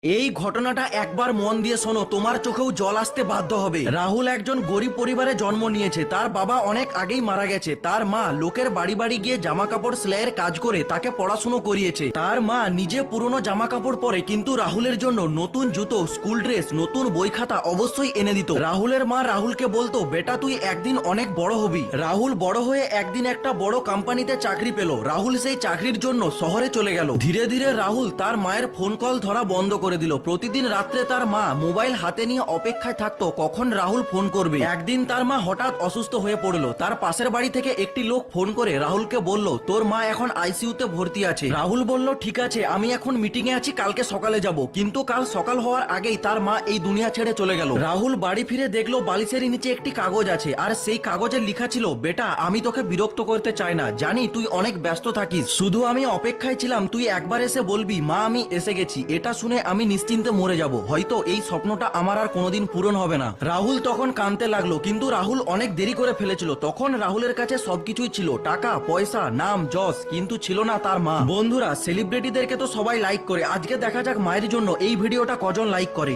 এই ঘটনাটা একবার মন দিয়ে শোনো, তোমার চোখেও জল আসতে বাধ্য হবে। রাহুল একজন গরিব পরিবারে জন্ম নিয়েছে। তার বাবা অনেক আগেই মারা গেছে। তার মা লোকের বাড়ি বাড়ি গিয়ে জামা কাপড় সেলাইয়ের কাজ করে তাকে পড়াশুনো করিয়েছে। তার মা নিজে পুরনো জামা কাপড় পরে, কিন্তু রাহুলের জন্য নতুন জুতো, স্কুল ড্রেস, নতুন বই খাতা অবশ্যই এনে দিত। রাহুলের মা রাহুলকে বলতো, বেটা তুই একদিন অনেক বড় হবি। রাহুল বড় হয়ে একদিন একটা বড় কোম্পানিতে চাকরি পেল। রাহুল সেই চাকরির জন্য শহরে চলে গেল। ধীরে ধীরে রাহুল তার মায়ের ফোন কল ধরা বন্ধ করে দিল। প্রতিদিন রাত্রে তার মা মোবাইল হাতে নিয়ে অপেক্ষায় থাকতো কখন রাহুল ফোন করবে। একদিন তার মা হঠাৎ অসুস্থ হয়ে পড়লো। তার পাশের বাড়ি থেকে একটি লোক ফোন করে রাহুলকে বলল, তোর মা এখন আইসিইউতে ভর্তি আছে। রাহুল বলল, ঠিক আছে, আমি এখন মিটিং এ আছি, কালকে সকালে যাব। কিন্তু কাল সকাল হওয়ার আগেই তার মা এই দুনিয়া ছেড়ে চলে গেল। রাহুল বাড়ি ফিরে দেখলো বালিশের নিচে একটি কাগজ আছে, আর সেই কাগজে লেখা ছিল, বেটা আমি তোকে বিরক্ত করতে চাই না, জানি তুই অনেক ব্যস্ত থাকিস, শুধু আমি অপেক্ষায় ছিলাম তুই একবার এসে বলবি মা আমি এসে গেছি। এটা শুনে আমি নিশ্চিন্তে মরে যাব, হয়তো এই স্বপ্নটা আমার আর কোনোদিন পূরণ হবে না। রাহুল তখন কাঁদতে লাগলো, কিন্তু রাহুল অনেক দেরি করে ফেলেছিল। তখন রাহুলের কাছে সবকিছুই ছিল, টাকা পয়সা, নাম যশ, কিন্তু ছিল না তার মা। বন্ধুরা, সেলিব্রিটিদেরকে তো সবাই লাইক করে, আজকে দেখা যাক মায়ের জন্য এই ভিডিওটা কজন লাইক করে।